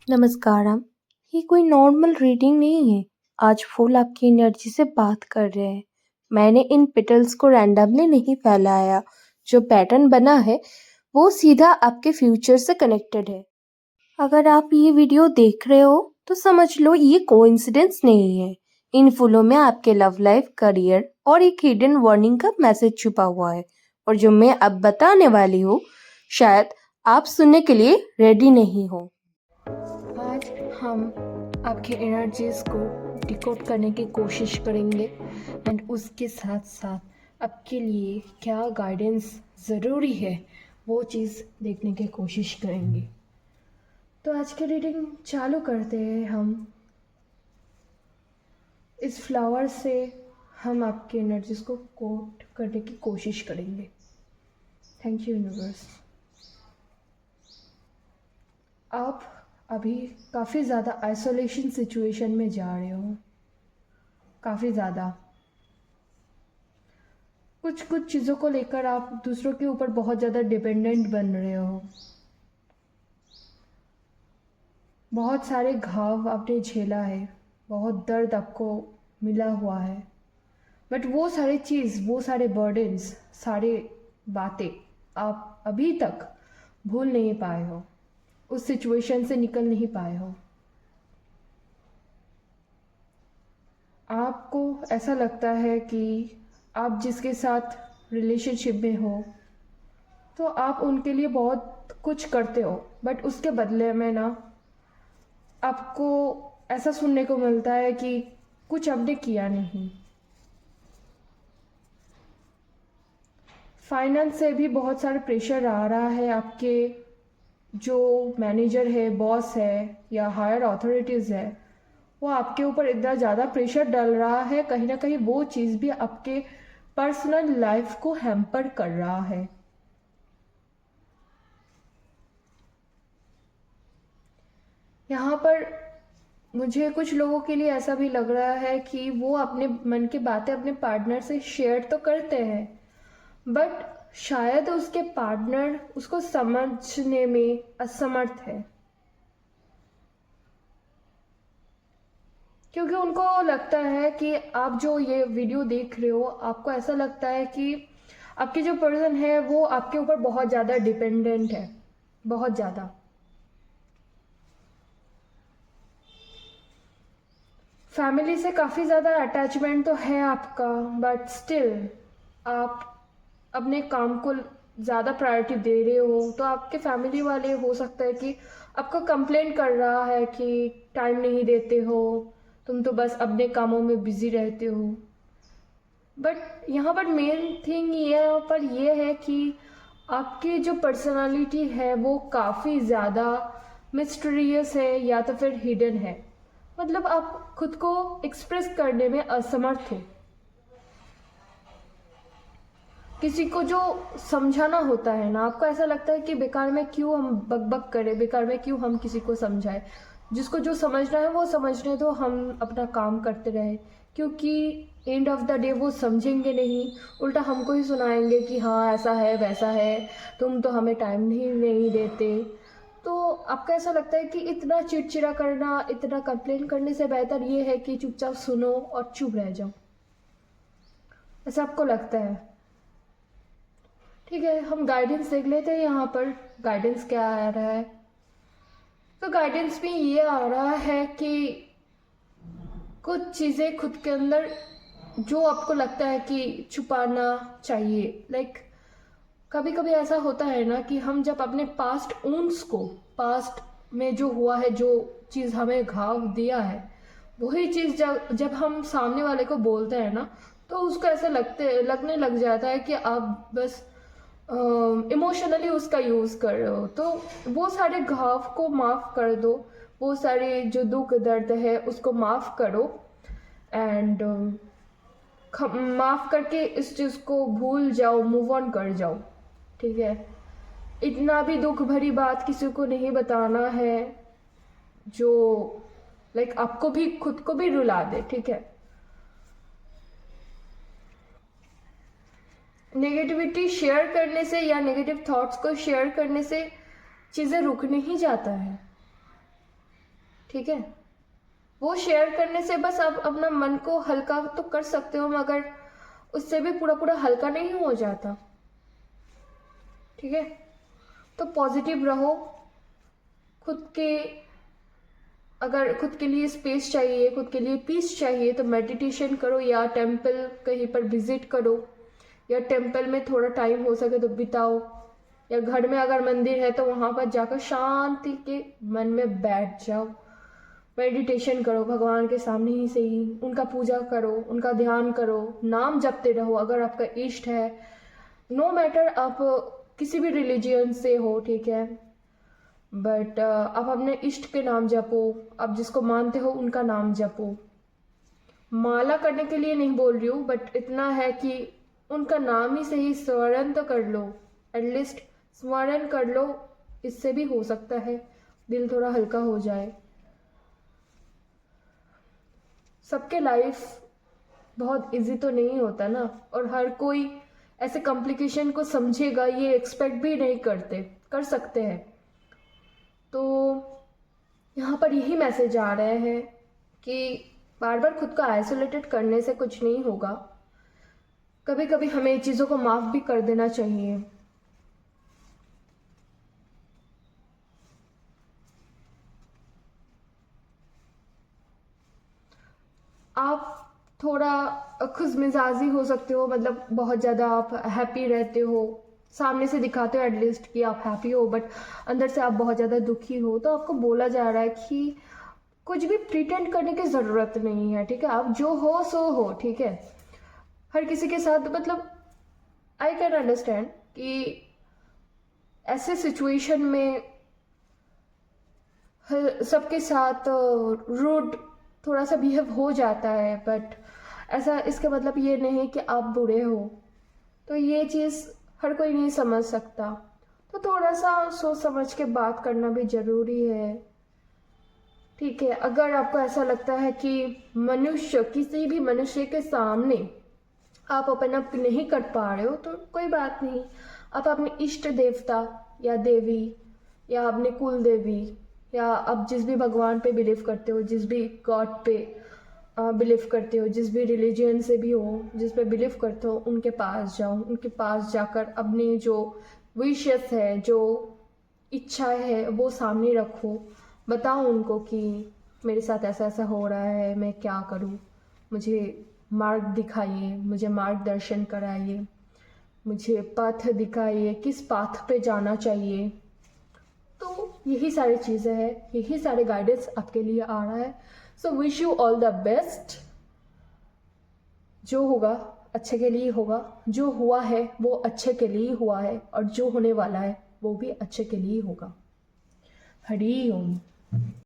नमस्कारम। ये कोई normal reading नहीं है। आज फूल आपकी एनर्जी से बात कर रहे हैं। मैंने इन पेटल्स को रैंडमली नहीं फैलाया। जो पैटर्न बना है वो सीधा आपके फ्यूचर से कनेक्टेड है। अगर आप ये वीडियो देख रहे हो तो समझ लो ये कोइंसिडेंस नहीं है। इन फूलों में आपके लव लाइफ, करियर और एक हिडन वार्निंग का मैसेज छुपा हुआ है। और जो मैं अब बताने वाली हूँ शायद आप सुनने के लिए रेडी नहीं हो। आज हम आपके एनर्जीज को डिकोड करने की कोशिश करेंगे एंड उसके साथ साथ आपके लिए क्या गाइडेंस ज़रूरी है वो चीज़ देखने की कोशिश करेंगे। तो आज की रीडिंग चालू करते हैं। हम इस फ्लावर से हम आपके एनर्जीज को कोड करने की कोशिश करेंगे। Thank you universe. आप अभी काफ़ी ज़्यादा आइसोलेशन सिचुएशन में जा रहे हो, काफ़ी ज़्यादा कुछ चीज़ों को लेकर आप दूसरों के ऊपर बहुत ज़्यादा डिपेंडेंट बन रहे हो। बहुत सारे घाव आपने झेला है, बहुत दर्द आपको मिला हुआ है, बट वो सारी चीज़, वो सारे बर्डन्स, सारे बातें आप अभी तक भूल नहीं पाए हो, उस सिचुएशन से निकल नहीं पाए हो। आपको ऐसा लगता है कि आप जिसके साथ रिलेशनशिप में हो तो आप उनके लिए बहुत कुछ करते हो, बट उसके बदले में ना आपको ऐसा सुनने को मिलता है कि कुछ आपने किया नहीं। फाइनेंस से भी बहुत सारे प्रेशर आ रहा है। आपके जो मैनेजर है, बॉस है या हायर अथॉरिटीज़ है, वो आपके ऊपर इतना ज़्यादा प्रेशर डाल रहा है, कहीं ना कहीं वो चीज़ भी आपके पर्सनल लाइफ को हैम्पर कर रहा है। यहाँ पर मुझे कुछ लोगों के लिए ऐसा भी लग रहा है कि वो अपने मन की बातें अपने पार्टनर से शेयर तो करते हैं, बट शायद उसके पार्टनर उसको समझने में असमर्थ है, क्योंकि उनको लगता है कि आप जो ये वीडियो देख रहे हो, आपको ऐसा लगता है कि आपके जो पर्सन है वो आपके ऊपर बहुत ज़्यादा डिपेंडेंट है, बहुत ज़्यादा। फैमिली से काफ़ी ज़्यादा अटैचमेंट तो है आपका, बट स्टिल आप अपने काम को ज़्यादा प्रायोरिटी दे रहे हो, तो आपके फैमिली वाले हो सकता है कि आपको कंप्लेंट कर रहा है कि टाइम नहीं देते हो, तुम तो बस अपने कामों में बिजी रहते हो। बट यहाँ पर मेन थिंग यहाँ पर ये है कि आपकी जो पर्सनालिटी है वो काफ़ी ज़्यादा मिस्टीरियस है या तो फिर हिडन है। मतलब आप खुद को एक्सप्रेस करने में असमर्थ हो। किसी को जो समझाना होता है ना, आपको ऐसा लगता है कि बेकार में क्यों हम बक करें, बेकार में क्यों हम किसी को समझाएं। जिसको जो समझना है वो समझने दो, हम अपना काम करते रहे, क्योंकि एंड ऑफ द डे वो समझेंगे नहीं, उल्टा हमको ही सुनाएंगे कि हाँ ऐसा है वैसा है, तुम तो हमें टाइम नहीं देते। तो आपको ऐसा लगता है कि इतना चिड़चिड़ा करना, इतना कंप्लेन करने से बेहतर ये है कि चुपचाप सुनो और चुप रह जाओ, ऐसा आपको लगता है। ठीक है, हम गाइडेंस देख लेते हैं। यहाँ पर गाइडेंस क्या आ रहा है, तो गाइडेंस में ये आ रहा है कि कुछ चीज़ें खुद के अंदर जो आपको लगता है कि छुपाना चाहिए, लाइक कभी कभी ऐसा होता है ना कि हम जब अपने पास्ट ऊंस को, पास्ट में जो हुआ है, जो चीज़ हमें घाव दिया है, वही चीज़ जब हम सामने वाले को बोलते हैं ना, तो उसको ऐसा लगने लग जाता है कि आप बस इमोशनली उसका यूज़ कर रहे हो। तो वो सारे घाव को माफ़ कर दो, वो सारे जो दुख दर्द है उसको माफ़ करो एंड माफ़ करके इस चीज़ को भूल जाओ, मूव ऑन कर जाओ। ठीक है, इतना भी दुख भरी बात किसी को नहीं बताना है जो लाइक आपको भी, खुद को भी रुला दे। ठीक है, नेगेटिविटी शेयर करने से या नेगेटिव थॉट्स को शेयर करने से चीज़ें रुक नहीं जाता है। ठीक है। वो शेयर करने से बस आप अपना मन को हल्का तो कर सकते हो, मगर उससे भी पूरा पूरा हल्का नहीं हो जाता। ठीक है, तो पॉजिटिव रहो। खुद के अगर खुद के लिए स्पेस चाहिए, खुद के लिए पीस चाहिए, तो मेडिटेशन करो या टेम्पल कहीं पर विजिट करो, या टेम्पल में थोड़ा टाइम हो सके तो बिताओ, या घर में अगर मंदिर है तो वहाँ पर जाकर शांति के मन में बैठ जाओ, मेडिटेशन करो भगवान के सामने ही से ही, उनका पूजा करो, उनका ध्यान करो, नाम जपते रहो अगर आपका इष्ट है। नो मैटर आप किसी भी रिलीजियन से हो, ठीक है, बट आप अपने इष्ट के नाम जपो, आप जिसको मानते हो उनका नाम जपो। माला करने के लिए नहीं बोल रही हूँ, बट इतना है कि उनका नाम ही सही स्मरण तो कर लो, एटलीस्ट स्मरण कर लो, इससे भी हो सकता है दिल थोड़ा हल्का हो जाए। सबके लाइफ बहुत इजी तो नहीं होता ना, और हर कोई ऐसे कॉम्प्लिकेशन को समझेगा ये एक्सपेक्ट भी नहीं कर सकते हैं। तो यहाँ पर यही मैसेज आ रहे हैं कि बार बार खुद को आइसोलेटेड करने से कुछ नहीं होगा, कभी कभी हमें चीज़ों को माफ़ भी कर देना चाहिए। आप थोड़ा खुश मिजाजी हो सकते हो, मतलब बहुत ज़्यादा आप हैप्पी रहते हो, सामने से दिखाते हो एटलीस्ट कि आप हैप्पी हो, बट अंदर से आप बहुत ज़्यादा दुखी हो। तो आपको बोला जा रहा है कि कुछ भी प्रिटेंड करने की ज़रूरत नहीं है, ठीक है, आप जो हो सो हो, ठीक है। हर किसी के साथ, मतलब आई कैन अंडरस्टैंड कि ऐसे सिचुएशन में सबके साथ रूड थोड़ा सा बिहेव हो जाता है, बट ऐसा इसका मतलब ये नहीं कि आप बुरे हो। तो ये चीज़ हर कोई नहीं समझ सकता, तो थोड़ा सा सोच समझ के बात करना भी ज़रूरी है, ठीक है। अगर आपको ऐसा लगता है कि मनुष्य, किसी भी मनुष्य के सामने आप ओपन अप नहीं कर पा रहे हो, तो कोई बात नहीं, आप अपने इष्ट देवता या देवी या अपने कुल देवी या आप जिस भी भगवान पे बिलीव करते हो, जिस भी गॉड पे बिलीव करते हो, जिस भी रिलीजन से भी हो, जिस पे बिलीव करते हो, उनके पास जाओ। उनके पास जाकर अपनी जो विशेस है, जो इच्छा है, वो सामने रखो। बताओ उनको कि मेरे साथ ऐसा ऐसा हो रहा है, मैं क्या करूं, मुझे मार्ग दिखाइए, मुझे मार्गदर्शन कराइए, मुझे पथ दिखाइए, किस पाथ पे जाना चाहिए। तो यही सारी चीज़ें हैं, यही सारे गाइडेंस आपके लिए आ रहा है। So wish you all the best. जो होगा अच्छे के लिए होगा, जो हुआ है वो अच्छे के लिए हुआ है, और जो होने वाला है वो भी अच्छे के लिए होगा। हरि ओम।